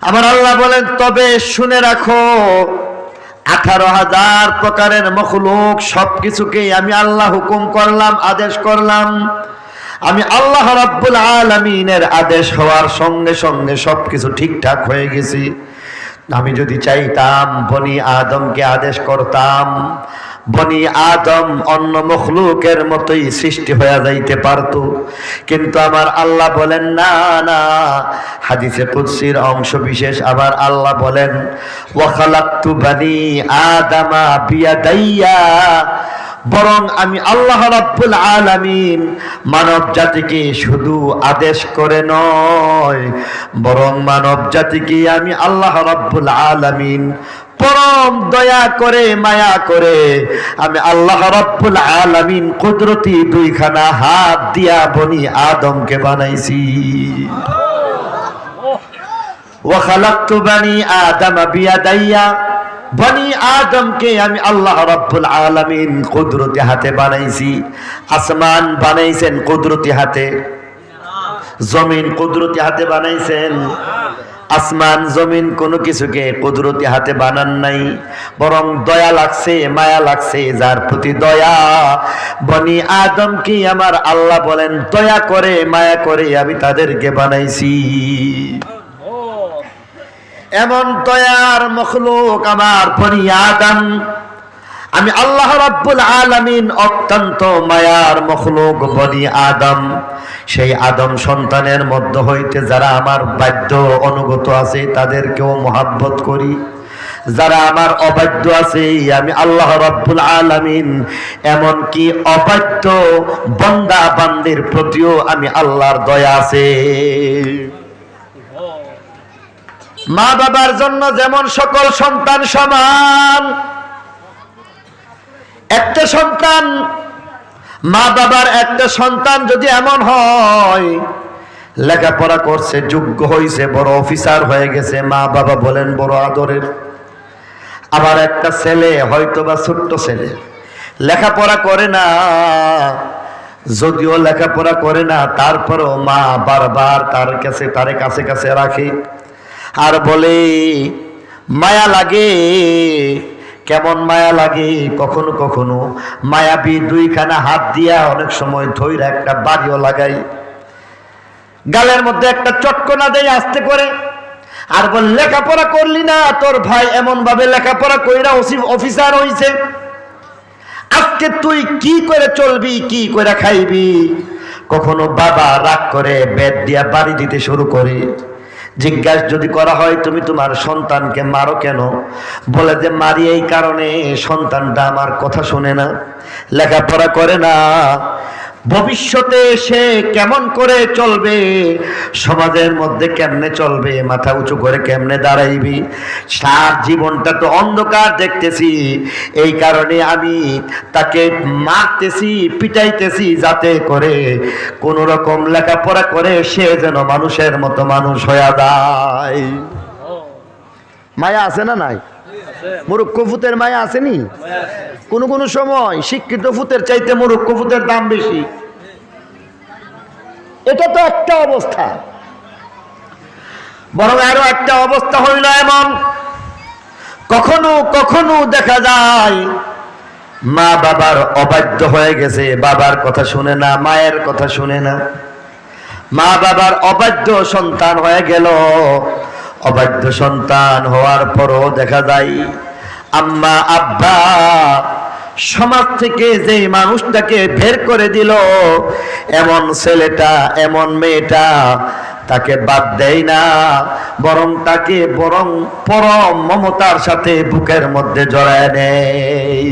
আমার আল্লাহ বলেন, তবে শুনে রাখো 18,000 প্রকারের মখলুক সবকিছুকেই আমি আল্লাহ হুকুম করলাম, আদেশ করলাম। আমি আল্লাহ রাব্বুল আলামিনের আদেশ হওয়ার সঙ্গে সঙ্গে সবকিছু ঠিকঠাক হয়ে গেছি। আমি যদি চাইতাম বনি আদমকে আদেশ করতাম, বনি আদম অন্য মখলুকের মতোই সৃষ্টি হয়ে যাইতে পারতো, কিন্তু আমার আল্লাহ বলেন না না। হাদিসে কুদসির অংশ বিশেষ আবার আল্লাহ বলেন, ওয়া খালাকতু বানি আদামা বিয়াদাইয়া, বরং আমি আল্লাহ রাব্বুল আলামিন মানব জাতিকে শুধু আদেশ করে নয়, বরং মানব জাতিকে আমি আল্লাহ রাব্বুল আলামিন পরম দয়া করে মায়া করে আমি আল্লাহ রাব্বুল আলামিন কুদরতি দুইখানা হাত দিয়া বনি আদমকে বানাইছি। ওয়া খালাকতু বানি আদামা বিয়াদাইয়া, বনি আদমকে আমি আল্লাহ রাব্বুল আলামিন কুদরতি হাতে বানাইছি। আসমান বানাইছেন কুদরতি হাতে, জমিন কুদরতি হাতে বানাইছেন। আসমান জমিন কোনো কিছুকে কুদরতি হাতে বানান নাই, বরং দয়া লাগছে মায়া লাগছে যার প্রতি দয়া। বনি আদমকে আমার আল্লাহ বলেন দয়া করে মায়া করে আমি তাদেরকে বানাইছি। এমন দয়ার মখলুক আমার বনি আদম। আমি আল্লাহ রাব্বুল আলামিন অত্যন্ত মায়ার মখলুক বনি আদম। সেই আদম সন্তানের মধ্য হইতে যারা আমার বাধ্য অনুগত আছে তাদেরকেও মহাব্বত করি, যারা আমার অবাধ্য আছে আমি আল্লাহ রাব্বুল আলামিন এমন কি অবাধ্য বান্দা বান্দির প্রতিও আমি আল্লাহর দয়া আছে। মা বাবার জন্য যেমন সকল সন্তান সমান, একটা সন্তান মা বাবার একটা সন্তান যদি এমন হয় লেখাপড়া করছে, যোগ্য হয়েছে, বড় অফিসার হয়ে গেছে, মা বাবা বলেন বড় আদরের। আবার একটা ছেলে হয়তো বা ছোট্ট ছেলে লেখাপড়া করে না, যদিও লেখাপড়া করে না তারপরেও মা বারবার তার কাছে রাখে আর বলে মায়া লাগে। কেমন মায়া লাগে, কখনো কখনো মায়াবী দুইখানা হাত দিয়া অনেক সময় ধইরা একটা বাড়িও লাগাই, গালের মধ্যে একটা চটকনা দেয় আস্তে করে, আর বল লেখাপড়া করলি না, তোর ভাই এমন ভাবে লেখাপড়া কইরা অফিসার হইছে, আজকে তুই কি করে চলবি, কি করে খাইবি। কখনো বাবা রাগ করে বেদ দিয়া বাড়ি দিতে শুরু করে। জিজ্ঞাসা যদি করা হয় তুমি তোমার সন্তানকে মারো কেন, বলে যে মারি এই কারণে সন্তানটা আমার কথা শুনে না, লেখাপড়া করে না, ভবিষ্যতে সে কেমন করে চলবে, সমাজের মধ্যে কেমনে চলবে, মাথা উঁচু করে কেমনে দাঁড়াইবি, সার জীবনটা তো অন্ধকার দেখতেছি, এই কারণে আমি তাকে মারতেছি পিটাইতেছি যাতে করে কোন রকম লেখাপড়া করে সে যেন মানুষের মতো মানুষ হয়ে যায়। মায়া আছে না নাই? মুরুক্ষ ফুতের মায়া আসেনি? কোন সময় শিক্ষিত ফুতের চাইতে মুরুক্ষ ফুতের দাম বেশি। এটা তো একটা অবস্থা, বরং আরো একটা অবস্থা হইল এমন, কখনো কখনো দেখা যায় মা বাবার অবাধ্য হয়ে গেছে, বাবার কথা শুনে না, মায়ের কথা শুনে না, মা বাবার অবাধ্য সন্তান হয়ে গেল। অবাধ্য সন্তান হওয়ার পরও দেখা যায় আম্মা আব্বা সমাজ থেকে যে মানুষটাকে বের করে দিল, এমন ছেলেটা এমন মেয়েটা তাকে বাদ দেয় না, বরং তাকে পরম মমতার সাথে বুকের মধ্যে জড়ায় নেয়।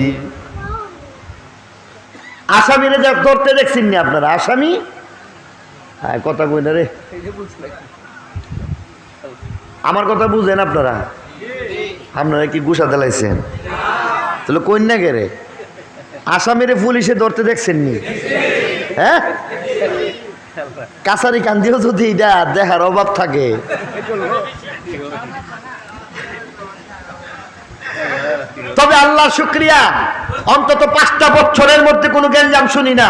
আসামিরে যা ধরতে দেখছেন নি আপনারা? আসামি কথা কই না রে, আমার কথা বুঝেন আপনারা? আপনারা কি গুসা দিলাইছেন? তাহলে কন্যা গেরে আসামিরে পুলিশে ধরতে দেখছেন নি? হ্যাঁ, কাছারি কান্দিও যদি এটা দেখার অভাব থাকে, তবে আল্লাহ শুকরিয়া অন্তত 5টা বছরের মধ্যে কোনো গ্যাঞ্জাম শুনি না।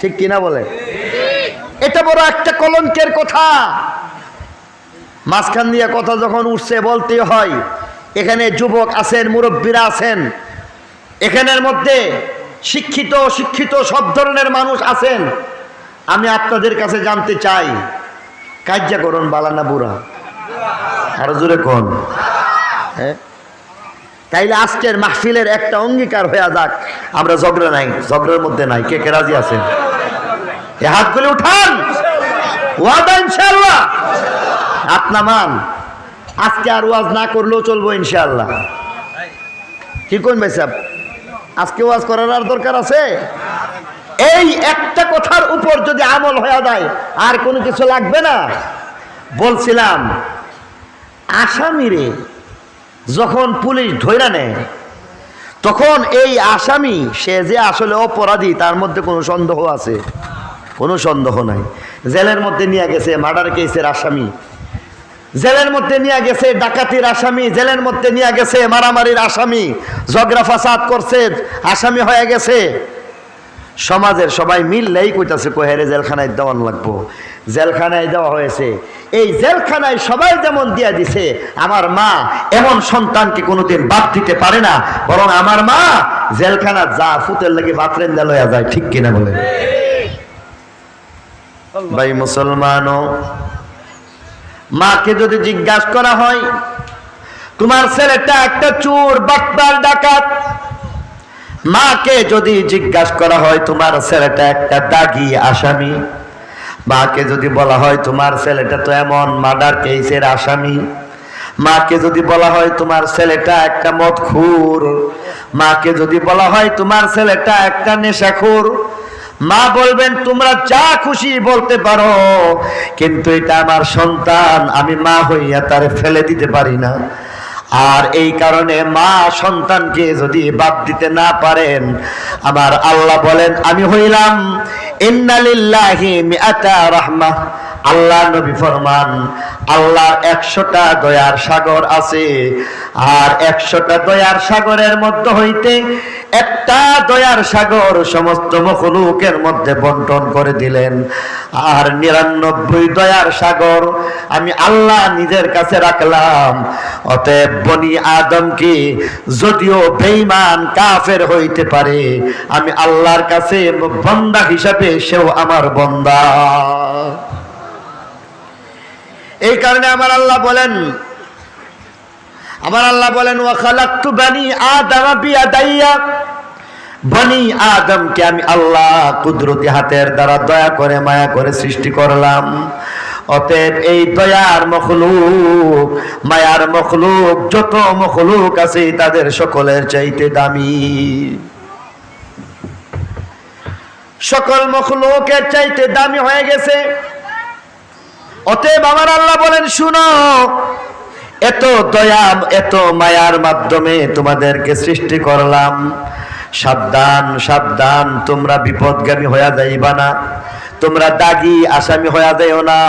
ঠিক কিনা বলে? এটা বড় একটা কলঙ্কের কথা। মাঝখান দিয়ে কথা যখন উঠছে বলতে হয়, এখানে যুবক আছেন, মুরব্বীরা আছেন, এখানের মধ্যে শিক্ষিত শিক্ষিত সব ধরনের মানুষ আছেন। আমি আপনাদের কাছে জানতে চাই, কাজ্জা করুন বালানা বুড়া, আরো জোরে কোন। হ্যাঁ, তাইলে আজকের মাহফিলের একটা অঙ্গীকার হয়ে যাক, আমরা ঝগড়া নাই, ঝগড়ার মধ্যে নাই। কে কে রাজি আছেন? এ হাতগুলি উঠান, ওয়াদা ইনশাআল্লাহ। আপনা মান আজকে আর ওয়াজ না করলেও চলবো ইনশাআল্লাহ। কি কোন ভাই সাহেব, আজকে ওয়াজ করার আর দরকার আছে? এই একটা কথার উপর যদি আমল হয়ে যায় আর কোনো কিছু লাগবে না। বলছিলাম, আসামিরে যখন পুলিশ ধইরা নেয়, তখন এই আসামি সে যে আসলে অপরাধী তার মধ্যে কোনো সন্দেহ আছে? কোনো সন্দেহ নাই। জেলের মধ্যে নিয়ে গেছে মার্ডার কেসের আসামি, জেলের মধ্যে নিয়ে গেছে ডাকাতির আসামি, জেলের মধ্যে নিয়ে গেছে মারামারির আসামি, ঝগড়া ফাসাদ করছে, আসামি হয়ে গেছে। সমাজের সবাই মিললেই কইতাছে কোহেরে জেলখানায় দেওয়ান লাগবো, জেলখানায় দেওয়া হয়েছে। এই জেলখানায় সবাই যেমন দিয়া দিছে, আমার মা এমন সন্তানকে কোনোদিন বাদ দিতে পারে না, বরং আমার মা জেলখানা যা ফুতের লাগে বাতরেন দা লইয়া যায়। ঠিক কিনা বলেন ভাই মুসলমানও? মাকে যদি জিজ্ঞাসা করা হয়, তোমার ছেলেটা একটা চোর, বাটপার, ডাকাত। মাকে যদি জিজ্ঞাসা করা হয়, তোমার ছেলেটা একটা দাগী আসামি। মাকে যদি বলা হয়, তোমার ছেলেটা তো এমন মার্ডার কেসের আসামি। মাকে যদি বলা হয়, তোমার ছেলেটা একটা মদখোর। মাকে যদি বলা হয়, তোমার ছেলেটা একটা নেশাখোর। মা বলবেন, তোমরা যা খুশি বলতে পারো, কিন্তু এটা আমার সন্তান, আমি মা হইয়া তারে ফেলে দিতে পারি না। আর এই কারণে মা সন্তানকে যদি বাদ দিতে না পারেন, আমার আল্লাহ বলেন, আমি হইলাম ইন্না লিল্লাহি মিআতা রাহমাহ। আল্লাহ নবী ফরমান, আল্লাহর 100টা দয়ার সাগর আছে, আর 100টা দয়ার সাগরের মধ্যে হইতে একটা দয়ার সাগর সমস্ত মখলুকের মধ্যে বন্টন করে দিলেন, আর 99 দয়ার সাগর আমি আল্লাহ নিজের কাছে রাখলাম। অতএব বনি আদমকে যদিও বেঈমান কাফের হইতে পারে, আমি আল্লাহর কাছে বান্দা হিসাবে সেও আমার বান্দা। এই কারণে আমার আল্লাহ বলেন, ওয়া খালাকতু বানি আদম বিয়াদাইয়া। বনি আদমকে আমি আল্লাহ কুদরতি হাতের দ্বারা দয়া করে মায়া করে সৃষ্টি করলাম। অতএব এই দয়ার মখলুক, মায়ার মখলুক, যত মখলুক আছে তাদের সকলের চাইতে দামি। সকল মখলুকের চাইতে দামি হয়ে গেছে। অতএব আমার আল্লাহ বলেন, শুনো, এত দয়া এত মায়ার মাধ্যমে তোমাদেরকে সৃষ্টি করলাম। সাবধান সাবধান, তোমরা বিপদগামী হইয়া যাইবা না, তোমরা দাগী আসামি হইয়া যাইও না,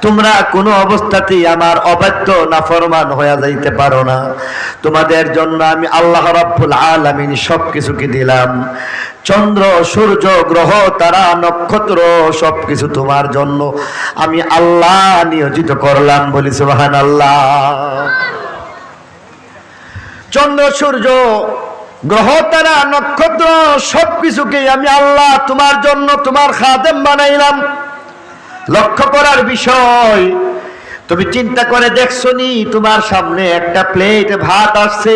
তোমরা কোনো অবস্থাতেই আমার অবাধ্য নাফরমান হইয়া যাইতে পারো না। তোমাদের জন্য আমি আল্লাহ রাব্বুল আলামিন সবকিছুকে দিলাম। চন্দ্র, সূর্য, গ্রহ, তারা, নক্ষত্র সবকিছু তোমার জন্য আমি আল্লাহ নিয়োজিত করলাম। বলি সুবহানাল্লাহ। চন্দ্র, সূর্য, গ্রহ, তারা, নক্ষত্র সবকিছুকে আমি আল্লাহ তোমার জন্য তোমার খাদেম বানাইলাম। লক্ষ্য করার বিষয়, তুমি চিন্তা করে দেখছো নি, তোমার সামনে একটা প্লেট ভাত আসছে,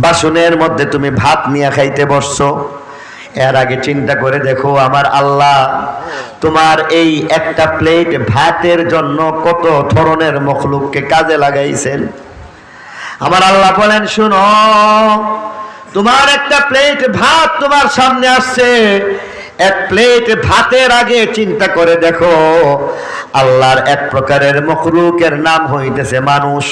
বাসনের মধ্যে তুমি ভাত নিয়ে খাইতে বসছো। এর আগে চিন্তা করে দেখো, আমার আল্লাহ তোমার এই একটা প্লেট ভাতের জন্য কত ধরনের মখলুককে কাজে লাগাইছেন। আমার আল্লাহ বলেন, শুনো, তোমার একটা প্লেট ভাত তোমার সামনে আসছে, এক প্লেট ভাতের আগে চিন্তা করে দেখো, আল্লাহর এক প্রকারের মখলুকের নাম হইতেছে মানুষ,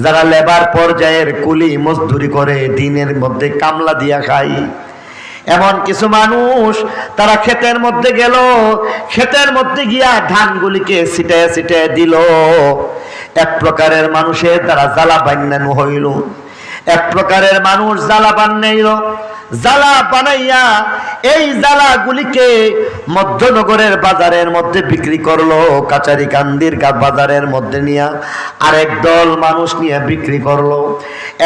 যারা লেবার পর্যায়ের কুলি মজদুরি করে দিনের মধ্যে কামলা দিয়া খায়। এমন কিছু মানুষ, তারা ক্ষেতের মধ্যে গেল, ক্ষেতের মধ্যে গিয়া ধানগুলিকে ছিটায় ছিটায় দিল। এক প্রকারের মানুষের তারা জ্বালা বান্যানো হইল, এক প্রকারের মানুষ জ্বালা বান্যাইল, জ্বালা বানাইয়া এই জ্বালাগুলিকে মধ্যনগরের বাজারের মধ্যে বিক্রি করলো, কাচারি কান্দির বাজারের মধ্যে নিয়ে আরেক দল মানুষ নিয়ে বিক্রি করলো।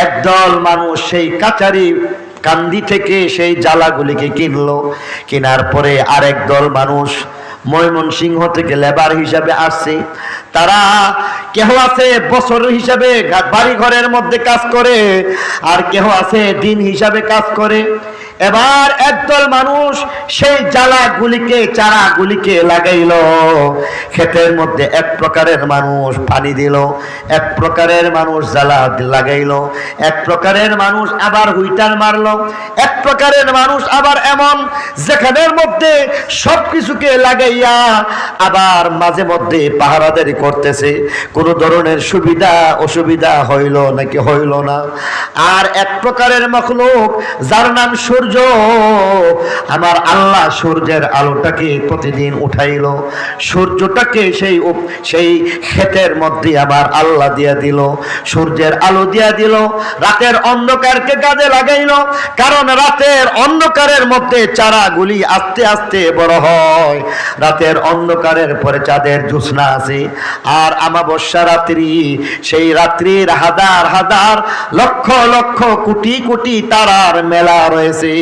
একদল মানুষ সেই কাচারি কান্দি থেকে সেই জ্বালাগুলিকে কিনলো, কেনার পরে আরেক দল মানুষ ময়মনসিংহ থেকে লেবার হিসাবে আসছে। তারা কেহ আছে বছর হিসাবে বাড়ি ঘরের মধ্যে কাজ করে, আর কেহ আছে দিন হিসাবে কাজ করে। এবার একদল মানুষ সেই জ্বালাগুলিকে চারাগুলিকে লাগাইল, ক্ষেতের মধ্যে এক প্রকারের মানুষ পানি দিল, এক প্রকারের মানুষ জ্বালা লাগাইল, এক প্রকারের মানুষ আবার হুইটার মারল, এক প্রকারের মানুষ আবার এমন যেখানের মধ্যে সব কিছুকে লাগাইয়া আবার মাঝে মধ্যে পাহারাদারি করতেছে, কোনো ধরনের সুবিধা অসুবিধা হইল নাকি হইল না। আর এক প্রকারের মখলুক যার নাম সূর্য, আমার আল্লাহ সূর্যের আলোটাকে প্রতিদিন উঠাইল, সূর্যটাকে সেই ক্ষেতের মধ্যে আমার আল্লাহ দিয়া দিল, সূর্যের আলো দিয়া দিল, রাতের অন্ধকারকে কাজে লাগাইল। কারণ রাতের অন্ধকারের মধ্যে চারাগুলি আস্তে আস্তে বড় হয়, রাতের অন্ধকারের পরে চাঁদের জ্যোৎস্না আছে, আর আমাবস্যা রাত্রি, সেই রাত্রির হাজার হাজার লক্ষ লক্ষ কোটি কোটি তারার মেলা রয়েছে,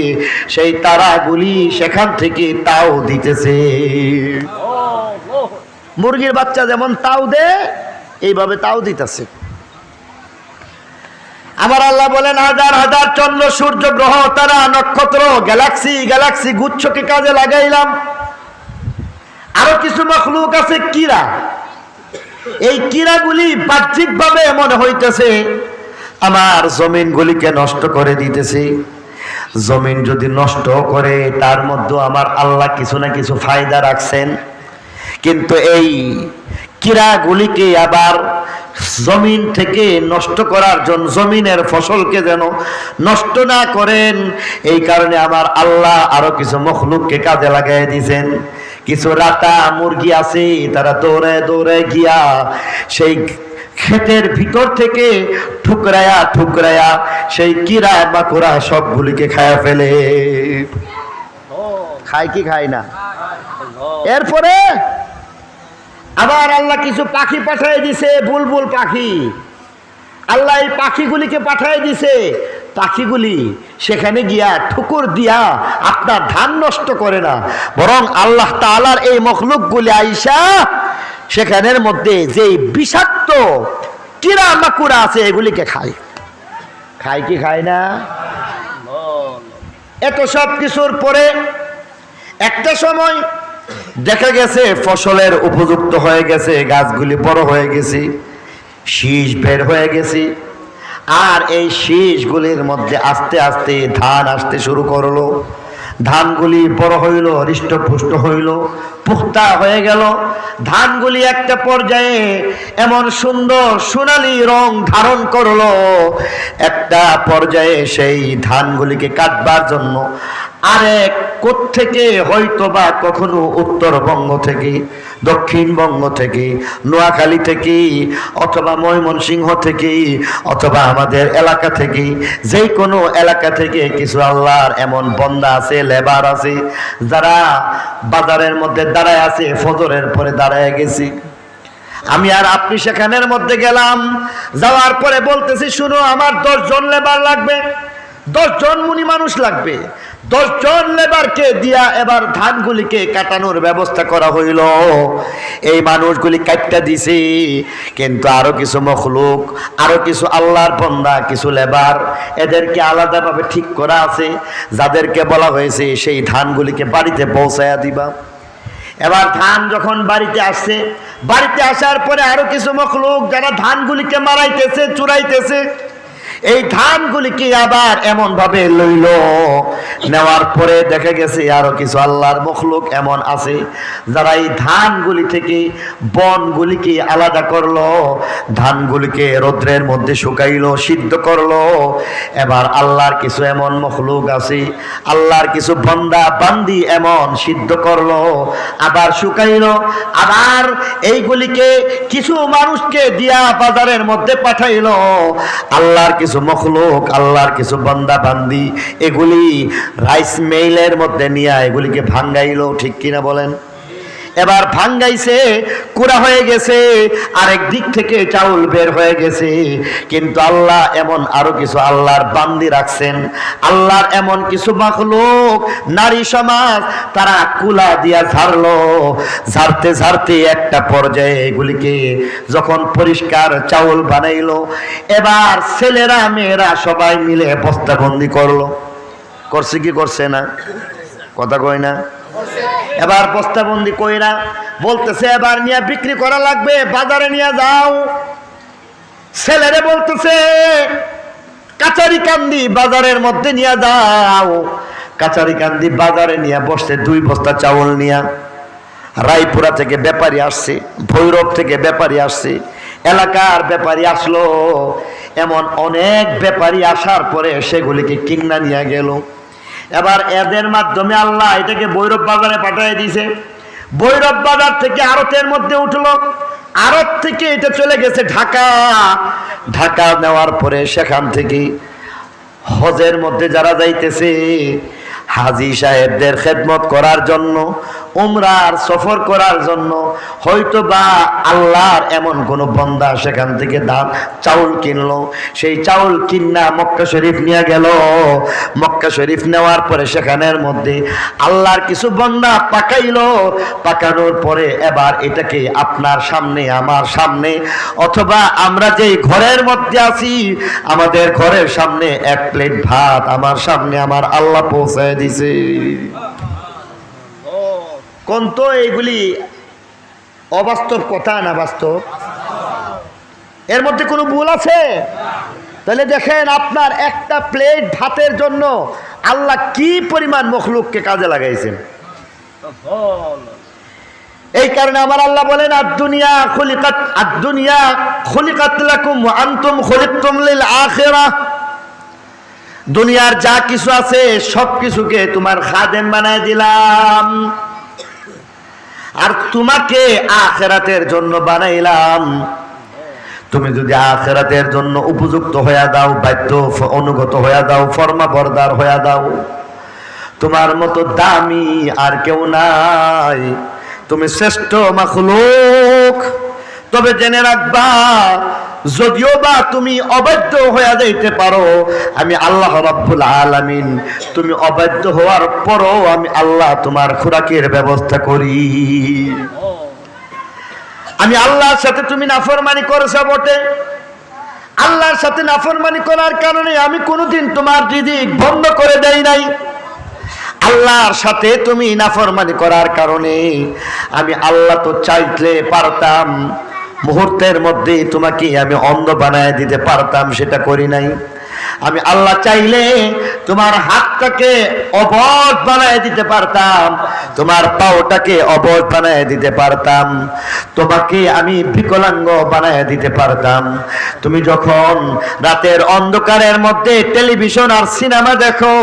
সেই তারাগুলি সেখান থেকে তাও দিতেছে। মুরগির বাচ্চা যেমন তাও দে, এইভাবে তাও দিতেছে। আমার আল্লাহ বলেন হাজার হাজার চন্দ্র সূর্য গ্রহ তারা নক্ষত্র গ্যালাক্সি গ্যালাক্সি গুচ্ছকে কাজে লাগাইলাম। আরো কিছু মখলুক আছে কীরা, এই কীরাগুলি বাহ্যিকভাবে মনে হইতেছে আমার জমিনগুলিকে নষ্ট করে দিতেছে। জমিন যদি নষ্ট করে তার মধ্যে আমার আল্লাহ কিছু না কিছু ফায়দা রাখছেন, কিন্তু এই কীরাগুলিকে আবার জমিন থেকে নষ্ট করার জন্য, জমিনের ফসলকে যেন নষ্ট না করেন, এই কারণে আমার আল্লাহ আরো কিছু মখলুককে কাজে লাগাই দিয়েছেন। কিছু রাতা মুরগি আছে, তারা দৌড়ে দৌড়ে গিয়া সেই ক্ষেতের ভিতর থেকে ঠুকরায়া ঠুকরায়া সেই কিরা মাকুরা সবগুলিকে খায়া ফেলে। খায় কি খায় না? এরপরে আবার আল্লাহ কিছু পাখি পাঠাই দিছে, বুলবুল পাখি। আল্লাহ এই পাখিগুলিকে পাঠাই দিছে, পাখিগুলি সেখানে গিয়া ঠুকুর দিয়া আপনার ধান নষ্ট করে না, বরং আল্লাহ তাআলার এই মখলুকগুলি আইসা সেখানের মধ্যে যে বিষাক্ত কিরা মাকুড়া আছে এগুলিকে খায়। খায় কি খায় না? এত সব কিছুর পরে একটা সময় দেখা গেছে ফসলের উপযুক্ত হয়ে গেছে, গাছগুলি বড় হয়ে গেছে, শীষ বের হয়ে গেছে, আর এই শীষগুলির মধ্যে আস্তে আস্তে ধান আসতে শুরু করলো। ধানগুলি বড় হইল, হৃষ্টপুষ্ট হইল, পুখতা হয়ে গেল। ধানগুলি একটা পর্যায়ে এমন সুন্দর সোনালী রং ধারণ করলো, একটা পর্যায়ে সেই ধানগুলিকে কাটবার জন্য আরেক কোত্থেকে হয়তো বা কখনো উত্তরবঙ্গ থেকে, দক্ষিণবঙ্গ থেকে, নোয়াখালী থেকে, অথবা ময়মনসিংহ থেকে, অথবা আমাদের এলাকা থেকে, যে কোনো এলাকা থেকে কিছু আল্লাহর এমন বন্দা আছে, লেবার আছে, যারা বাজারের মধ্যে দাঁড়ায় আছে। ফজরের পরে দাঁড়ায় গেছি আমি আর আপনি, সেখানের মধ্যে গেলাম, যাওয়ার পরে বলতেছি শুনো আমার 10 জন লেবার লাগবে, 10 জন মুনি মানুষ লাগবে। 10 জন লেবারকে দিয়া এবার ধানগুলিকে কাটানোর ব্যবস্থা করা হইল। এই মানুষগুলি কাটটা দিছে, কিন্তু আরো কিছু মখলুক, আরো কিছু আল্লাহর বান্দা, কিছু লেবার, এদেরকে আলাদাভাবে ঠিক করা আছে, যাদেরকে বলা হয়েছে সেই ধানগুলিকে বাড়িতে পৌঁছায়া দিবা। এবার ধান যখন বাড়িতে আসছে, বাড়িতে আসার পরে আরো কিছু মখলুক যারা ধানগুলিকে মারাইতেছে, চুরাইতেছে, এই ধানগুলিকে আবার এমন ভাবে লইল। নেওয়ার পরে দেখা গেছে আরো কিছু আল্লাহর মখলুক এমন আছে যারা এই ধানগুলি থেকে বনগুলিকে আলাদা করলো, ধানগুলিকে রৌদ্রের মধ্যে শুকাইলো, সিদ্ধ করলো। এবার আল্লাহর কিছু এমন মখলুক আছে, আল্লাহর কিছু বান্দা বান্দি এমন সিদ্ধ করলো, আবার শুকাইলো, আবার এইগুলিকে কিছু মানুষকে দিয়া বাজারের মধ্যে পাঠাইলো। আল্লাহর কিছু কিছু মখলুক, আল্লাহর কিছু বান্দা বান্দি, এগুলি রাইস মিলের মধ্যে নিয়ে এগুলিকে ভাঙ্গাইলো, ঠিক কিনা বলেন? এবার ভাঙ্গাইছে, কুড়া হয়ে গেছে, আরেক দিক থেকে চাউল বের হয়ে গেছে। কিন্তু আল্লাহ এমন আরো কিছু আল্লাহর বান্দি রাখছেন, আল্লাহর এমন কিছু মাখলুক, নারী সমাজ, তারা কুলা দিয়া ঝাড়লো, ঝাড়তে ঝাড়তে একটা পর্যায়ে এগুলিকে যখন পরিষ্কার চাউল বানাইলো, এবার ছেলেরা মেয়েরা সবাই মিলে বস্তাবন্দি করলো। করছে কি করছে না? কথা কয় না? এবার বস্তাবন্দি কইরা বলতেছে এবার নিয়ে বিক্রি করা লাগবে, বাজারে নিয়ে যাও। ছেলেরে বলতেছে কাচারি কান্দি বাজারের মধ্যে নিয়ে যাও। কাচারি কান্দি বাজারে নিয়ে বসছে 2 বস্তা চাউল নিয়ে। রায়পুরা থেকে ব্যাপারী আসছে, ভৈরব থেকে ব্যাপারী আসছে, এলাকার ব্যাপারী আসলো। এমন অনেক ব্যাপারী আসার পরে সেগুলিকে কিনা নিয়ে গেল। এবার এদের মাধ্যমে আল্লাহ এটাকে ভৈরব বাজারে পাঠিয়ে দিয়েছে। ভৈরব বাজার থেকে আড়তের মধ্যে উঠলো, আড়ত থেকে এটা চলে গেছে ঢাকা। ঢাকা নেওয়ার পরে সেখান থেকে হজের মধ্যে যারা যাইতেছে, হাজী সাহেবদের খেদমত করার জন্য, উমরার সফর করার জন্য, হয়তো বা আল্লাহর এমন কোন বান্দা সেখান থেকে চাউল কিনলো। সেই চাউল কিনা মক্কা শরীফ নিয়ে গেল। মক্কা শরীফ নেওয়ার পরে সেখানের মধ্যে আল্লাহর কিছু বান্দা পাকাইলো। পাকানোর পরে এবার এটাকে আপনার সামনে, আমার সামনে, অথবা আমরা যেই ঘরের মধ্যে আছি, আমাদের ঘরের সামনে 1 প্লেট ভাত আমার সামনে আমার আল্লাহ পৌঁছায় দিছে। কোন তো এইগুলি অবাস্তব কথা না বাস্তব? এর মধ্যে কোনো ভুল আছে? তাহলে দেখেন আপনার একটা প্লেট ভাতের জন্য আল্লাহ কি পরিমাণ মখলুককে কাজে লাগাইছেন। এই কারণে আমার আল্লাহ বলেন আদ-দুনিয়া খুলিকাত লাকুম ওয়া আনতুম খুলিকতুম লিল আখিরাহ। দুনিয়ার যা কিছু আছে সব কিছুকে তোমার খাদেম বানায় দিলাম, আর তোমাকে আখিরাতের জন্য বানাইলাম। তুমি যদি আখিরাতের জন্য উপযুক্ত হয়ে দাও, বাধ্য অনুগত হয়ে দাও, ফরমাবরদার হয়ে দাও, তোমার মতো দামি আর কেউ নাই, তুমি শ্রেষ্ঠ মাখলুক। তবে জেনে রাখবা, যদিও বা তুমি অবাধ্য হয়ে যাইতে পারো, আমি আল্লাহ রাব্বুল আলামিন তুমি অবাধ্য হওয়ার পরও আমি আল্লাহ তোমার খোরাকের ব্যবস্থা করি। আমি আল্লাহর সাথে তুমি নাফরমানি করেছো বটে, আল্লাহর সাথে নাফরমানি করার কারণে আমি কোনোদিন তোমার রিজিক বন্ধ করে দেই নাই। আল্লাহর সাথে তুমি নাফরমানি করার কারণে আমি আল্লাহ তো চাইলে পারতাম মুহূর্তের মধ্যে তোমাকে আমি অন্ধ বানায় দিতে পারতাম, সেটা করি নাই। আমি আল্লাহ চাইলে তোমার হাতটাকে অবশ বানায় দিতে পারতাম, তোমার পাওটাকে অবশ বানায় দিতে পারতাম, তোমাকে আমি বিকলাঙ্গ বানায় দিতে পারতাম। তুমি যখন রাতের অন্ধকারের মধ্যে টেলিভিশন আর সিনেমা দেখো,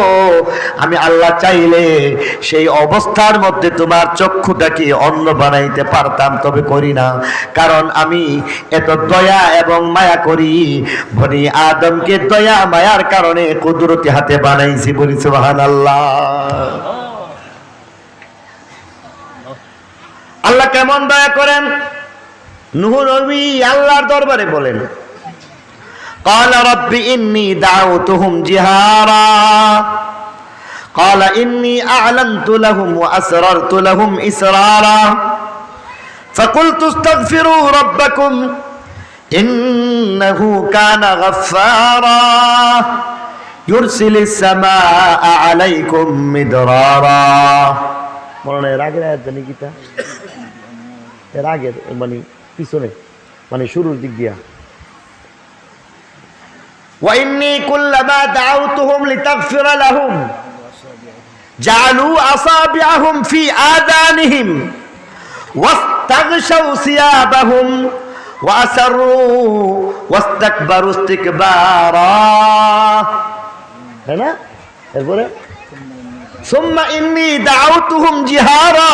আমি আল্লাহ চাইলে সেই অবস্থার মধ্যে তোমার চক্ষুটাকে অন্ধ বানাইতে পারতাম, তবে করি না। কারণ আমি এত দয়া এবং মায়া করি, বনি আদমকে দয়া মায়ার কারণে কুদরতি হাতে বানাইছি। বলি সুবহানাল্লাহ। আল্লাহ কেমন দয়া করেন। নূহ নবী আল্লাহর দরবারে বলেন, ক্বালা রাব্বি ইন্নী দাউতুহুম জিহারা ক্বালা ইন্নী আ'লানতু লাহুম ওয়া আসরারতু লাহুম ইসরারা ফাকুলতু ইস্তাগফিরু রাব্বাকুম ইন্নাহু কানা গাফফারা ইউরসিলিস সামাআ আলাইকুম মিদরারা। মনে এর আগের আয়াত জানি কিটা, এর আগের মানে পিছনে, মানে শুরুর দিক দিয়া, ওয়া ইন্নী কুল্লামা দাউতুহুম লিতাগফিরা লাহুম জাআলু আসাবিআহুম ফি আযানিহিম ওয়াস্তাগশাউ সিয়াবাহুম ওয়া আসরু ওয়াস্তাকবারু ইস্তিকবারা। তাই না? এরপরে সুম্মা ইন্নী দাউতুহুম জিহারা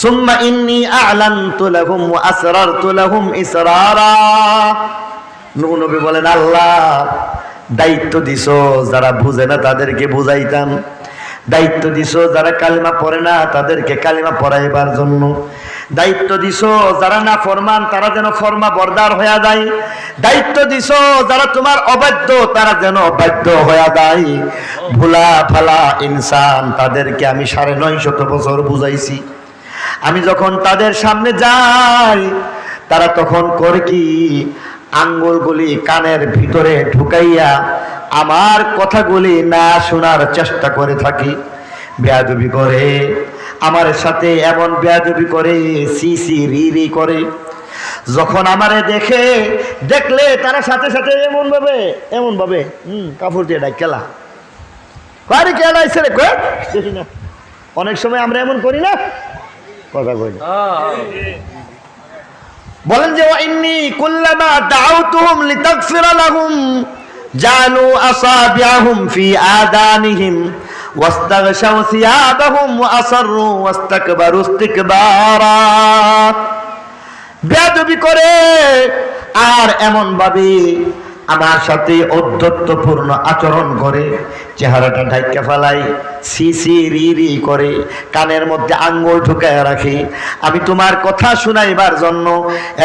সুম্মা ইন্নী আ'লানতু লাহুম ওয়া আসরারতু লাহুম ইসরারা। নূহ নবী বলেন, আল্লাহ দায়িত্ব দিছো যারা বুঝে না তাদেরকে বুঝাইতাম, দায়িত্ব দিছো যারা কালিমা পড়ে না তাদেরকে কালিমা পড়াইবার জন্য, দায়িত্ব দিছো যারা না ফরমান তারা যেন ফরমা বরদার হয়ে যায়, দায়িত্ব দিছো যারা তোমার অবাধ্য তারা যেন বাধ্য হয়ে যায়। ভোলা ফালা ইনসান তাদেরকে আমি 950 বছর বুঝাইছি। আমি যখন তাদের সামনে যাই তারা তখন করে কি, আঙ্গুলগুলি কানের ভিতরে ঢুকাইয়া আমার কথাগুলি না শোনার চেষ্টা করে থাকি। বেয়াদবি করে আমার সাথে, এমন বেয়াদবি করে, সি সি রি রি করে। যখন আমারে দেখলে তারা সাথে সাথে এমন ভাবে কাপড় দিয়ে ডাক কেলা কারি কেলা আইছে রে কই দেখি না। অনেক সময় আমরা এমন করি না, কথা কই না। বলেন যে ওয়াইন্নি কুল্লামা দাউতুহুম লিতাগফিরা লাহুম জালু আসাবিআহুম ফি আদানিহিম ওয়াস্তাগশাউ সিয়াবাহুম ওয়া আসররু ওয়াস্তাকবারু ইস্তিকবারা। বেয়াদবি করে আর এমন ভাবে আমার সাথে অধ্যত্বপূর্ণ আচরণ করে, চেহারাটা ঢাইকা ফেলাই, সি সি রি রি করে, কানের মধ্যে আঙ্গুল ঢুকায় রাখি। আমি তোমার কথা শুনাইবার জন্য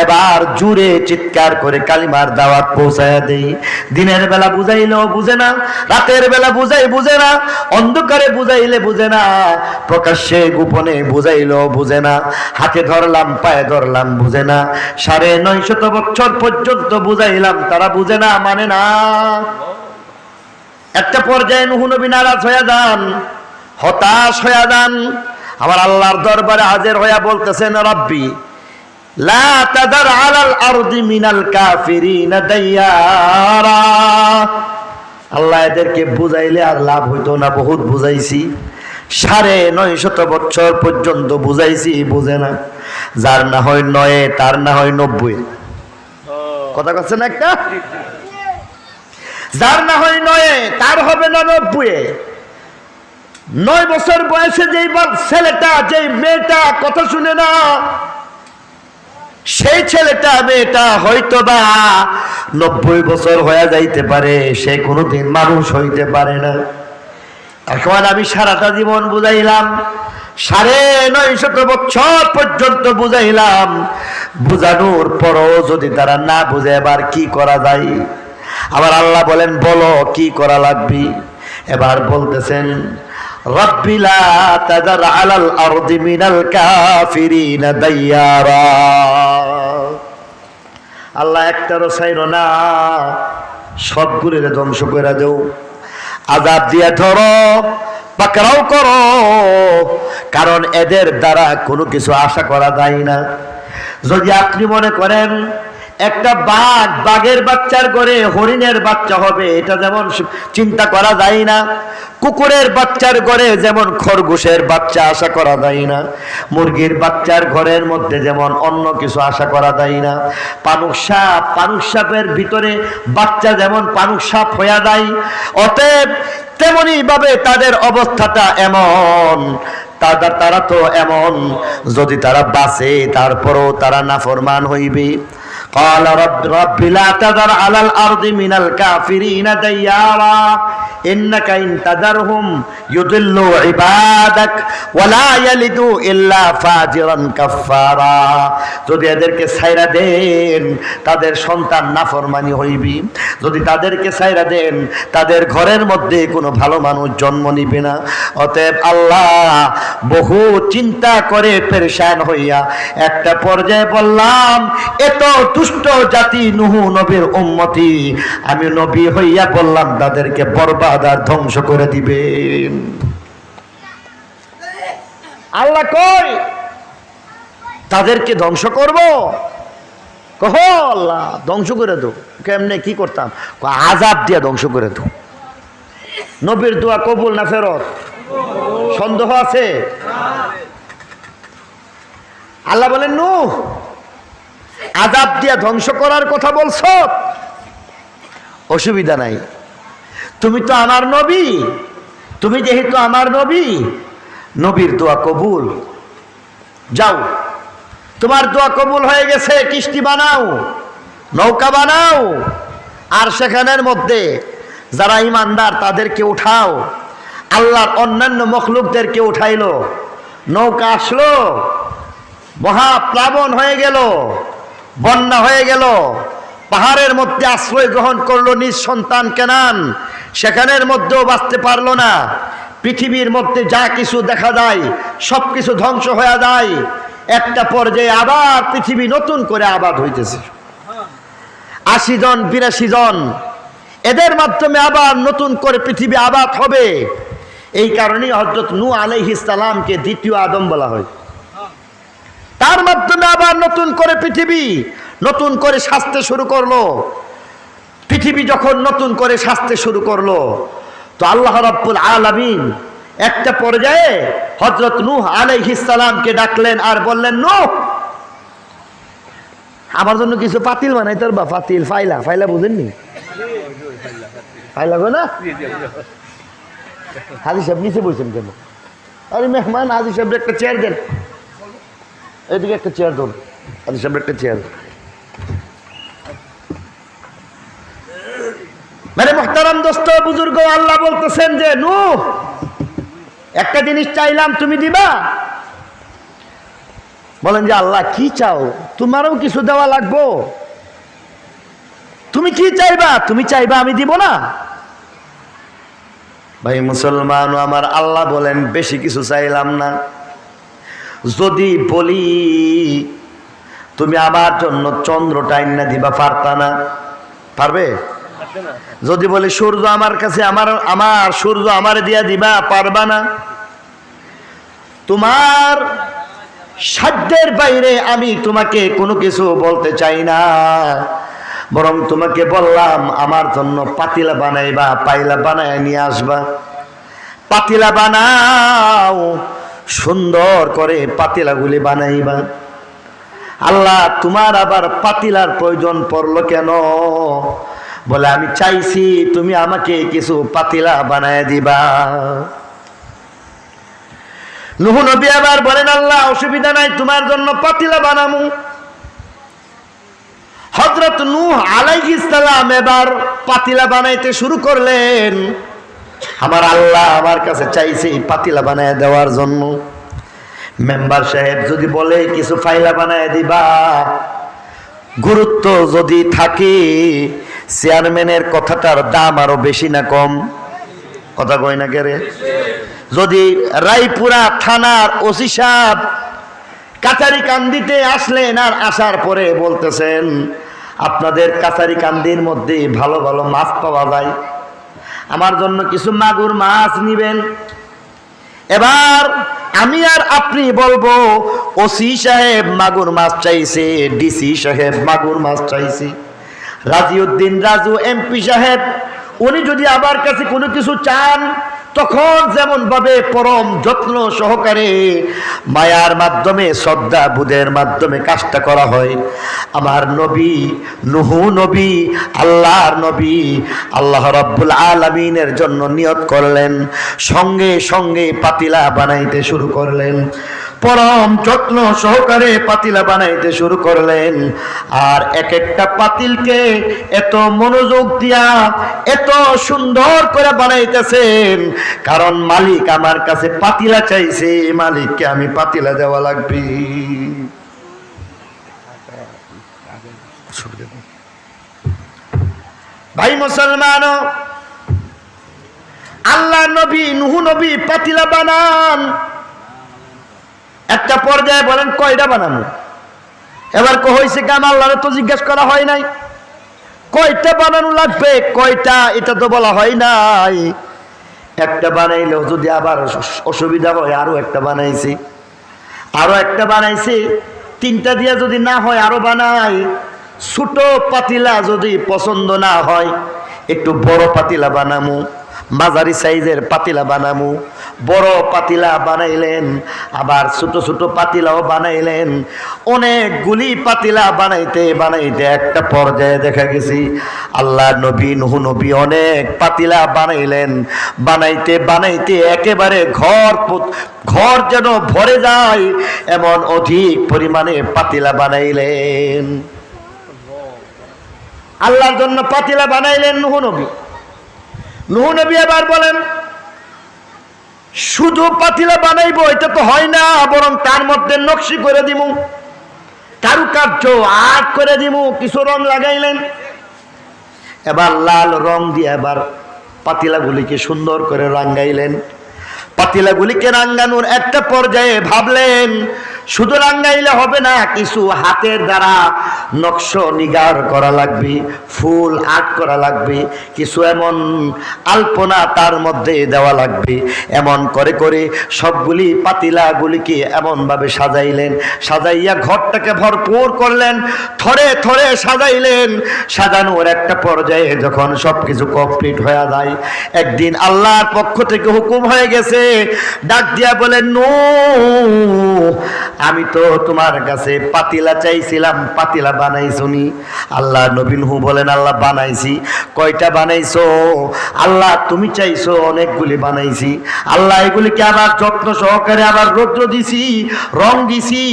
এবার জুড়ে চিৎকার করে কালিমার দাওয়াত পৌঁছায়া দেই। দিনের বেলা বুঝাইলেও বুঝে না, রাতের বেলা বুঝে না, অন্ধকারে বুঝাইলে বুঝে না, প্রকাশ্যে গোপনে বুঝাইলেও বুঝে না, হাতে ধরলাম পায়ে ধরলাম বুঝে না, 950 বছর পর্যন্ত বুঝাইলাম তারা বুঝে না, মানে না। একটা পর্যায়ে নূহ নবী নারাজ হয়ে যান, হতাশ হয়ে যান, আমার আল্লাহর দরবারে হাজির হইয়া বলতেছেন রব্বি লা তাদার আলাল আরদি মিনাল কাফিরিনা দাইয়ারা। আল্লাহ এদেরকে বুঝাইলে আর লাভ হইতো না, বহুত বুঝাইছি, 950 বছর পর্যন্ত বুঝাইছি, বুঝে না। যার না হয় 9 তার না হয় 90, কথা বলছেন একটা, যার না হয় 9 তার হবে না 90। 9 বছর বয়সে যেই ছেলেটা যেই মেয়েটা কথা শুনে না, সেই ছেলেটা মেয়েটা হয়তো বা 90 বছর হয়ে যাইতে পারে, সে কোনোদিন মানুষ হইতে পারে না। এখন আমি সারাটা জীবন বুঝাইলাম, 950 বছর পর্যন্ত বুঝাইলাম, বুঝানোর পরও যদি তারা না বুঝে এবার কি করা যায়? আবার আল্লাহ বলেন বলো কি করা লাগবে। এবার বলতেছেন রব্বি লা তাদার আলাল আরদি মিনাল কাফিরিনা দাইয়ারা। আল্লাহ একটারও ছাইরো না, সবগুলোরে ধ্বংস করে দেও, আযাব দিয়ে ধরো, পাকড়াও করো, কারণ এদের দ্বারা কোনো কিছু আশা করা যায় না। যদি আপনি মনে করেন একটা বাঘের বাচ্চার ঘরে হরিণের বাচ্চা হবে, এটা যেমন চিন্তা করা যায় না, কুকুরের বাচ্চার ঘরে যেমন খরগোশের বাচ্চা আশা করা যায় না, মুরগির বাচ্চার ঘরের মধ্যে যেমন অন্য কিছু আশা করা যায় না, পানুক সাপের ভিতরে বাচ্চা যেমন পানুক সাপ হইয়া যায়, অতএব তেমনি ভাবে তাদের অবস্থাটা এমন, তারা তো এমন, যদি তারা বাঁচে তারপরও তারা নাফরমান হইবে। قال رب لا تذر على الأرض من الكافرين ديارا إنك إن تذرهم يضلوا عبادك ولا يلدوا إلا فاجرا كفارا। যদি এদেরকে ছাইরা দেন তাদের সন্তান নাফরমানি হইবে, যদি তাদেরকে ছাইরা দেন তাদের ঘরের মধ্যে কোনো ভালো মানুষ জন্ম নিবে না। অতএব আল্লাহ বহু চিন্তা করে পেরেশান হইয়া একটা পর্যায়ে বললাম এত দুষ্ট জাতি নূহ নবীর উম্মতি, আমি নবী হইয়া বললাম তাদেরকে বরবাদ আর ধ্বংস করে দিবেন। আল্লাহ কই তাদেরকে ধ্বংস করব? কহ আল্লাহ ধ্বংস করে দো। কেমনে কি করতাম? আযাব দিয়া ধ্বংস করে দো। নবীর দোয়া কবুল না ফেরত? সন্দেহ আছে? আল্লাহ বলেন নূহ আযাব দিয়া ধ্বংস করার কথা বলছো, অসুবিধা নাই, তুমি তো আমার নবী, তুমি যেহেতু আমার নবী, নবীর দোয়া কবুল, যাও তোমার দোয়া কবুল হয়ে গেছে, কিস্তি বানাও, নৌকা বানাও, আর সেখানের মধ্যে যারা ইমানদার তাদেরকে উঠাও। আল্লাহর অন্যান্য মখলুকদেরকে উঠাইলো, নৌকা আসলো, মহাপ্লাবন হয়ে গেল, বন্যা হয়ে গেল, পাহাড়ের মধ্যে আশ্রয় গ্রহণ করলো নিজ সন্তান কেনান, সেখানের মধ্যেও বাঁচতে পারলো না। পৃথিবীর মধ্যে যা কিছু দেখা যায় সব কিছু ধ্বংস হয়ে যায়। একটা পর্যায়ে আবার পৃথিবী নতুন করে আবাদ হইতেছে। ৮০ জন ৮২ জন, এদের মাধ্যমে আবার নতুন করে পৃথিবী আবাদ হবে। এই কারণেই হযরত নূহ আলাইহিস সালামকে দ্বিতীয় আদম বলা হয়। তার মাধ্যমে আবার নতুন করে পৃথিবী নতুন করে সাজতে শুরু করলো। পৃথিবী যখন নতুন করে সাজতে শুরু করলো, তো আল্লাহ রাব্বুল আলামিন একটা পর্যায়ে হযরত নূহ আলাইহিস সালামকে ডাকলেন আর বললেন, নূহ, আমার জন্য কিছু পাতিল বানাইতে পারবা? পাতিল, ফাইলা, ফাইলা বুঝেননি? ফাইলা গো না? হাজী সাহেব নিচে বসেন কেন? আরে মেহমান, হাজী সাহেব একটা চেয়ার দেন, এদিকে একটা চেয়ার ধরুন, হাজী সাহেব একটা চেয়ার। মানে মুহতারাম দোস্ত বুজুর্গ, আল্লাহ বলতেছেন যে নূহ, একটা জিনিস চাইলাম, তুমি দিবা? বলেন যে আল্লাহ কি চাও? তোমারও কিছু দেওয়া লাগবো, তুমি কি চাইবা? তুমি চাইবা আমি দিব না? ভাই মুসলমান আমার, আল্লাহ বলেন বেশি কিছু চাইলাম না। যদি বলি তুমি আমার জন্য চন্দ্রটা আইনা দিবা, পারতা না? পারবে? যদি বলি সূর্য আমার কাছে, আমার সূর্য আমারে দিয়া দিবা, পারবা না? তোমার সাধ্যের বাইরে আমি তোমাকে কোনো কিছু বলতে চাই না, বরং তোমাকে বললাম আমার জন্য পাতিলা বানাইবা, পাইলা বানায় নিয়ে আসবা। পাতিলা বানাও, সুন্দর করে পাতিলাগুলি বানাইবা। আল্লাহ, তোমার আবার পাতিলার প্রয়োজন পড়লো কেন? বলে আমি চাইছি তুমি আমাকে কিছু পাতিলা বানায় দিবা। নূহ নবী আবার বলেন, আল্লাহ অসুবিধা নাই, তোমার জন্য পাতিলা বানামু। হযরত নূহ আলাইহিস সালাম এবার পাতিলা বানাইতে শুরু করলেন। আমার আল্লাহ আমার কাছে চাইছে পাতিলা বানায় দেওয়ার জন্য। মেম্বার সাহেব যদি বলে কিছু ফাইলা বানায় দিবা, গুরুত্ব যদি থাকে, চেয়ারম্যানের কথাটার দাম আরো বেশি না কম? কথা কই না কে রে? যদি রায়পুরা থানার ওসি সাহেব কাছারিকান্দিতে আসলেন, আর আসার পরে বলতেছেন আপনাদের কাছারিকান্দির মধ্যে ভালো ভালো মাছ পাওয়া যায়, আমার জন্য কিছু মাগুর মাছ নিবেন। এবার আমি আর আপনি বলবো ওসি সাহেব মাগুর মাছ চাইছে, ডিসি সাহেব মাগুর মাছ চাইছে, রাজিউদ্দিন রাজু এমপি সাহেব উনি যদি আমার কাছে কোনো কিছু চান, তখন যেমন ভাবে পরম যত্ন সহকারে মায়ার মাধ্যমে, শ্রদ্ধা বোধের মাধ্যমে কাজটা করা হয়, আমার নবী নূহ নবী, আল্লাহর নবী, আল্লাহ রাব্বুল আলামিনের জন্য নিয়ত করলেন, সঙ্গে সঙ্গে পাতিলা বানাইতে শুরু করলেন, পরম যত্ন সহকারে পাতিলা বানাইতে শুরু করলেন। আর এক একটা পাতিলকে এত মনোযোগ দিয়া এত সুন্দর করে বানাইতেছেন, কারণ মালিক আমার কাছে পাতিলা চাইছে, মালিককে আমি পাতিলা দেওয়া লাগবে। ভাই মুসলমান, আল্লাহ নবী নূহ নবী পাতিলা বানান। একটা পর্যায়ে বলেন কয়টা বানানো? এবার হয়েছে কেন? আল্লাহরে তো জিজ্ঞেস করা হয় নাই কয়টা বানানো লাগবে, কয়টা এটা তো বলা হয় নাই। একটা বানাইলেও যদি আবার অসুবিধা হয় আরো একটা বানাইছি, আরো একটা বানাইছি, তিনটা দিয়া যদি না হয় আরো বানাই। ছোট পাতিলা যদি পছন্দ না হয় একটু বড় পাতিলা বানামু, মাঝারি সাইজের পাতিলা বানামু। বড় পাতিলা বানাইলেন, আবার ছোট ছোট পাতিলাও বানাইলেন। অনেকগুলি পাতিলা বানাইতে বানাইতে একটা পর্যায়ে দেখা গেছি আল্লাহ নবী নূহ নবী অনেক পাতিলা বানাইলেন। বানাইতে বানাইতে একেবারে ঘর যেন ভরে যায় এমন অধিক পরিমাণে পাতিলা বানাইলেন। আল্লাহর জন্য পাতিলা বানাইলেন নূহ নবী। নূহ নবী এবার বলেন, শুধু পাতিলা বানাইবো এটা তো হয় না, বরং তার মধ্যে নকশি করে দিব, কারুকার্য আর্ট করে দিব, কিছু রং লাগাইলেন। এবার লাল রং দিয়ে এবার পাতিলাগুলিকে সুন্দর করে রাঙ্গাইলেন। পাতিলাগুলিকে রাঙ্গানোর একটা পর্যায়ে ভাবলেন শুধু রাঙ্গাইলে হবে না, কিছু হাতের দ্বারা নকশ নিগার করা লাগবে, ফুল আর্ট করা লাগবে, কিছু এমন আলপনা তার মধ্যে দেওয়া লাগবে। এমন করে করে সবগুলি পাতিলাগুলিকে এমনভাবে সাজাইলেন, সাজাইয়া ঘরটাকে ভরপুর করলেন, থরে থরে সাজাইলেন। সাজানোর একটা পর্যায়ে যখন সব কিছু কমপ্লিট হয়ে যায়, একদিন আল্লাহর পক্ষ থেকে হুকুম হয়ে গেছে, ডাক দিয়া বলেন, নূহ আমি তো তোমার কাছে পাতিলা চাইছিলাম, পাতিলা বানাইছনি? আল্লাহ নবী নূহ বলেন, আল্লাহ বানাইছি। কয়টা বানাইছো? আল্লাহ তুমি চাইছো অনেকগুলি বানাইছি। আল্লাহ এগুলিকে আবার যত্ন সহকারে আবার রৌদ্র দিছি, রং দিছি।